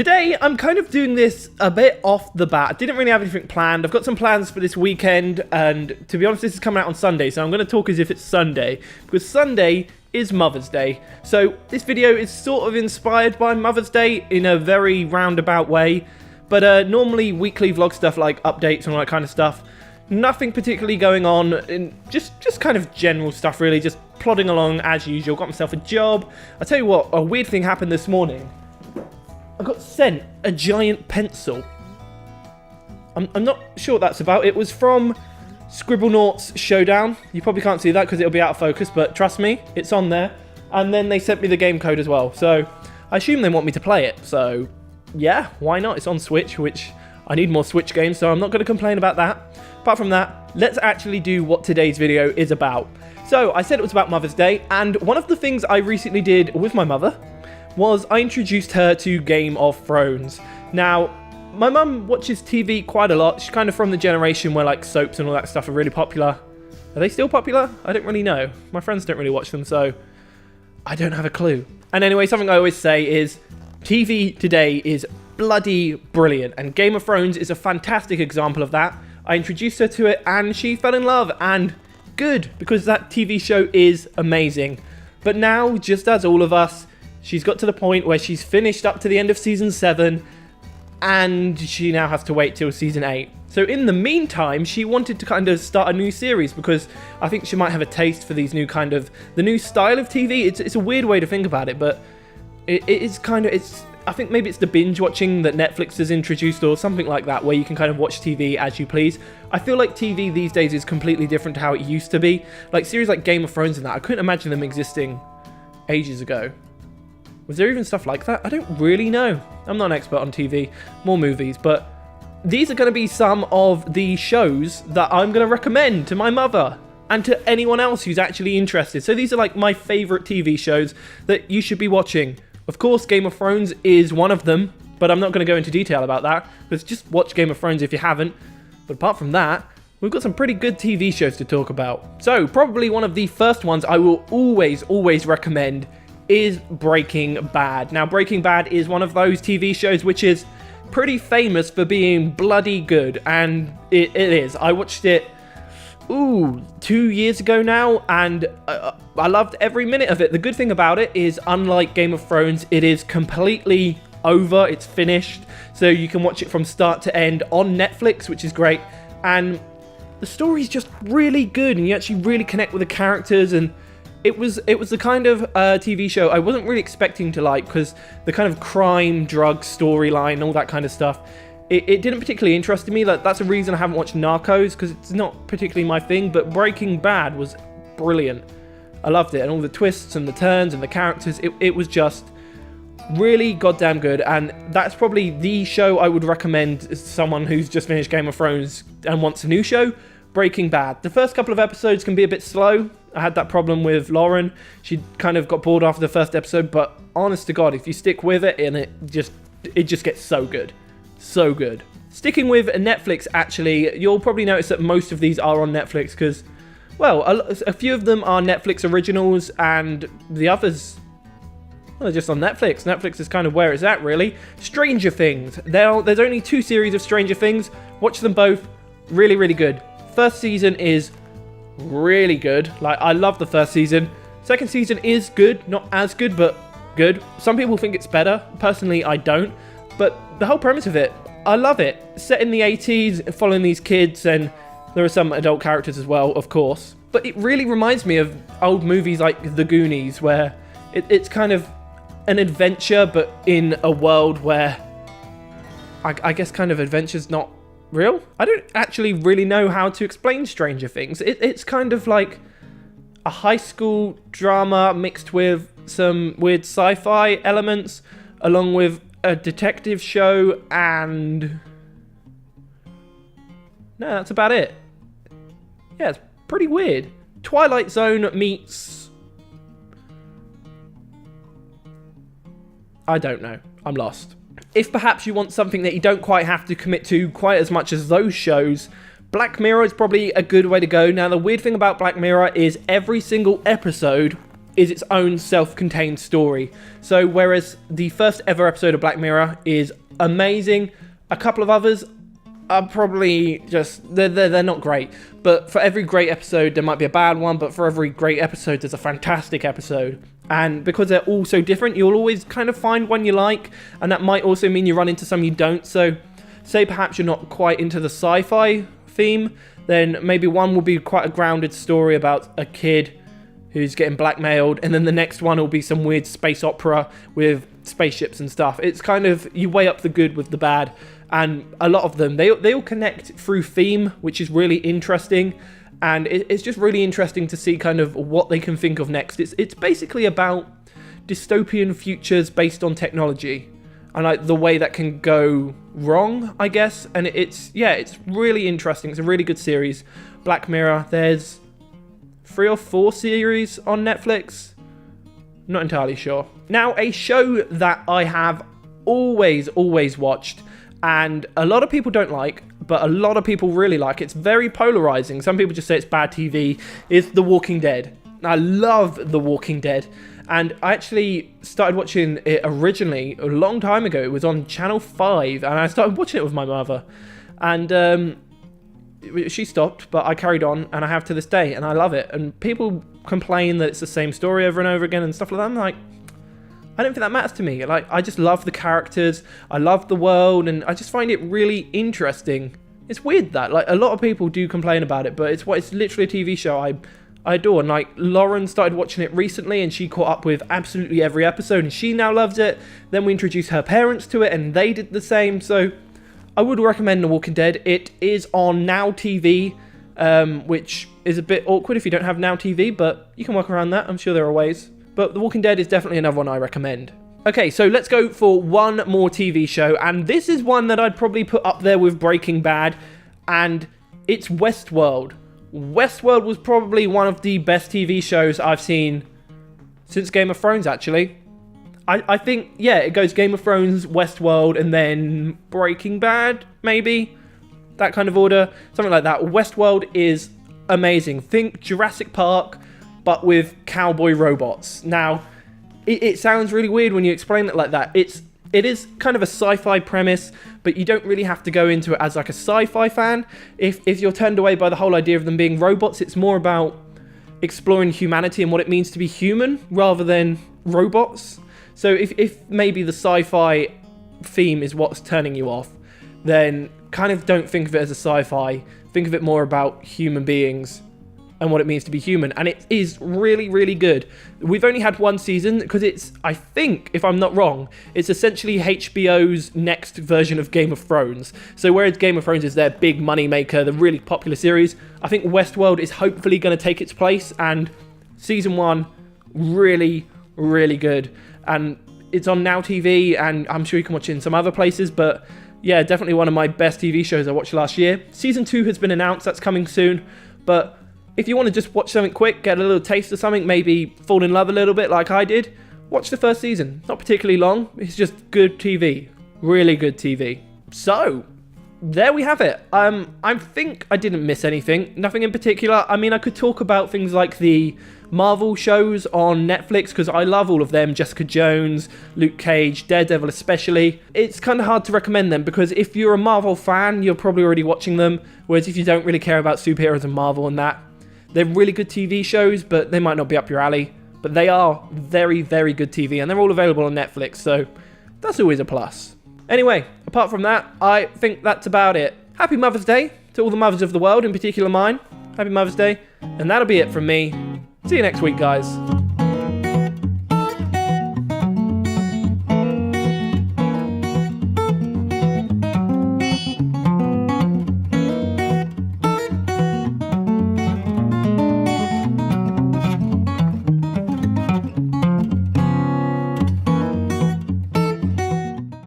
Today, I'm kind of doing this a bit off the bat. I didn't really have anything planned. I've got some plans for this weekend, and to be honest, this is coming out on Sunday, so I'm going to talk as if it's Sunday, because Sunday is Mother's Day. So this video is sort of inspired by Mother's Day in a very roundabout way, but normally weekly vlog stuff like updates and all that kind of stuff. Nothing particularly going on, and just kind of general stuff really, just plodding along as usual. Got myself a job. I'll tell you what, a weird thing happened this morning. I got sent a giant pencil. I'm not sure what that's about. It was from Scribblenauts Showdown. You probably can't see that because it'll be out of focus, but trust me, it's on there. And then they sent me the game code as well. So I assume they want me to play it. So yeah, why not? It's on Switch, which I need more Switch games, so I'm not going to complain about that. Apart from that, let's actually do what today's video is about. So I said it was about Mother's Day, and one of the things I recently did with my mother was I introduced her to Game of Thrones. Now, my mum watches TV quite a lot. She's kind of from the generation where like soaps and all that stuff are really popular. Are they still popular? I don't really know. My friends don't really watch them, so I don't have a clue. And anyway, something I always say is TV today is bloody brilliant, and Game of Thrones is a fantastic example of that. I introduced her to it and she fell in love, and good, because that TV show is amazing. But now, just as all of us, she's got to the point where she's finished up to the end of Season 7, and she now has to wait till Season 8. So in the meantime, she wanted to kind of start a new series, because I think she might have a taste for these new kind of, the new style of TV. It's a weird way to think about it, but it is kind of, I think maybe it's the binge watching that Netflix has introduced or something like that, where you can kind of watch TV as you please. I feel like TV these days is completely different to how it used to be. Like series like Game of Thrones and that, I couldn't imagine them existing ages ago. Was there even stuff like that? I don't really know. I'm not an expert on TV, more movies, but these are going to be some of the shows that I'm going to recommend to my mother and to anyone else who's actually interested. So these are like my favorite TV shows that you should be watching. Of course, Game of Thrones is one of them, but I'm not going to go into detail about that, because just watch Game of Thrones if you haven't. But apart from that, we've got some pretty good TV shows to talk about. So probably one of the first ones I will always recommend is Breaking Bad. Now, Breaking Bad is one of those TV shows which is pretty famous for being bloody good, and it is. I watched it 2 years ago now, and I loved every minute of it. The good thing about it is, unlike Game of Thrones, it is completely over. It's finished, so you can watch it from start to end on Netflix, which is great. And the story's just really good, and you actually really connect with the characters. And it was the kind of TV show I wasn't really expecting to like, because the kind of crime, drug storyline, all that kind of stuff, it didn't particularly interest me. Like, that's a reason I haven't watched Narcos, because it's not particularly my thing. But Breaking Bad was brilliant. I loved it, and all the twists and the turns and the characters. It was just really goddamn good, and that's probably the show I would recommend to someone who's just finished Game of Thrones and wants a new show. Breaking Bad. The first couple of episodes can be a bit slow. I had that problem with Lauren. She kind of got bored after the first episode, but honest to God, if you stick with it, and it just gets so good. So good. Sticking with Netflix, actually, you'll probably notice that most of these are on Netflix, because, well, a few of them are Netflix originals, and the others, well, they're just on Netflix. Netflix is kind of where it's at, really. Stranger Things. There's only 2 series of Stranger Things. Watch them both. Really, really good. First season is really good. Like, I love the first season. Second season is good. Not as good, but good. Some people think it's better. Personally, I don't. But the whole premise of it, I love it. Set in the 80s, following these kids, and there are some adult characters as well, of course. But it really reminds me of old movies like The Goonies, where it's kind of an adventure, but in a world where I guess kind of adventure's not real. I don't actually really know how to explain Stranger Things. It's kind of like a high school drama mixed with some weird sci-fi elements, along with a detective show, and no, that's about it. Yeah, it's pretty weird. Twilight Zone meets, I don't know. I'm lost. If perhaps you want something that you don't quite have to commit to quite as much as those shows, Black Mirror is probably a good way to go. Now, the weird thing about Black Mirror is every single episode is its own self-contained story. So whereas the first ever episode of Black Mirror is amazing, a couple of others are probably just, they're not great. But for every great episode, there might be a bad one, but for every great episode, there's a fantastic episode. And because they're all so different, you'll always kind of find one you like, and that might also mean you run into some you don't. So say perhaps you're not quite into the sci-fi theme, then maybe one will be quite a grounded story about a kid who's getting blackmailed, and then the next one will be some weird space opera with spaceships and stuff. It's kind of, you weigh up the good with the bad, and a lot of them, they all connect through theme, which is really interesting, and it's just really interesting to see kind of what they can think of next. It's basically about dystopian futures based on technology, and like the way that can go wrong, I guess, and it's really interesting. It's a really good series, Black Mirror. There's 3 or 4 series on Netflix. Not entirely sure. Now, a show that I have always watched, and a lot of people don't like, but a lot of people really like, it's very polarizing. Some people just say it's bad TV, is The Walking Dead. I love The Walking Dead, and I actually started watching it originally a long time ago. It was on Channel 5, and I started watching it with my mother, and she stopped, but I carried on, and I have to this day, and I love it. And people complain that it's the same story over and over again and stuff like that. I'm like, I don't think that matters to me. Like, I just love the characters, I love the world, and I just find it really interesting. It's weird that, like, a lot of people do complain about it, but it's literally a TV show I adore. And like, Lauren started watching it recently, and she caught up with absolutely every episode, and she now loves it. Then we introduced her parents to it, and they did the same. So I would recommend The Walking Dead. It is on Now TV, which is a bit awkward if you don't have Now TV, but you can work around that. I'm sure there are ways. But The Walking Dead is definitely another one I recommend. Okay, so let's go for one more TV show, and this is one that I'd probably put up there with Breaking Bad, and it's Westworld. Westworld was probably one of the best TV shows I've seen since Game of Thrones, actually. I think, yeah, it goes Game of Thrones, Westworld, and then Breaking Bad, maybe? That kind of order. Something like that. Westworld is amazing. Think Jurassic Park, but with cowboy robots. Now, it sounds really weird when you explain it like that. It is kind of a sci-fi premise, but you don't really have to go into it as like a sci-fi fan. If you're turned away by the whole idea of them being robots, it's more about exploring humanity and what it means to be human rather than robots. So if maybe the sci-fi theme is what's turning you off, then kind of don't think of it as a sci-fi. Think of it more about human beings and what it means to be human. And it is really, really good. We've only had one season because it's, I think, if I'm not wrong, it's essentially HBO's next version of Game of Thrones. So whereas Game of Thrones is their big money maker, the really popular series, I think Westworld is hopefully going to take its place. And season 1, really, really good. And it's on Now TV, and I'm sure you can watch it in some other places, but yeah, definitely one of my best TV shows I watched last year. Season 2 has been announced, that's coming soon, but if you want to just watch something quick, get a little taste of something, maybe fall in love a little bit like I did, watch the first season. Not particularly long, it's just good TV. Really good TV. So, there we have it. I think I didn't miss anything. Nothing in particular. I mean, I could talk about things like the Marvel shows on Netflix, because I love all of them. Jessica Jones, Luke Cage, Daredevil especially. It's kind of hard to recommend them, because if you're a Marvel fan, you're probably already watching them. Whereas if you don't really care about superheroes and Marvel and that, they're really good TV shows, but they might not be up your alley. But they are very, very good TV, and they're all available on Netflix, so that's always a plus. Anyway, apart from that, I think that's about it. Happy Mother's Day to all the mothers of the world, in particular mine. Happy Mother's Day. And that'll be it from me. See you next week, guys.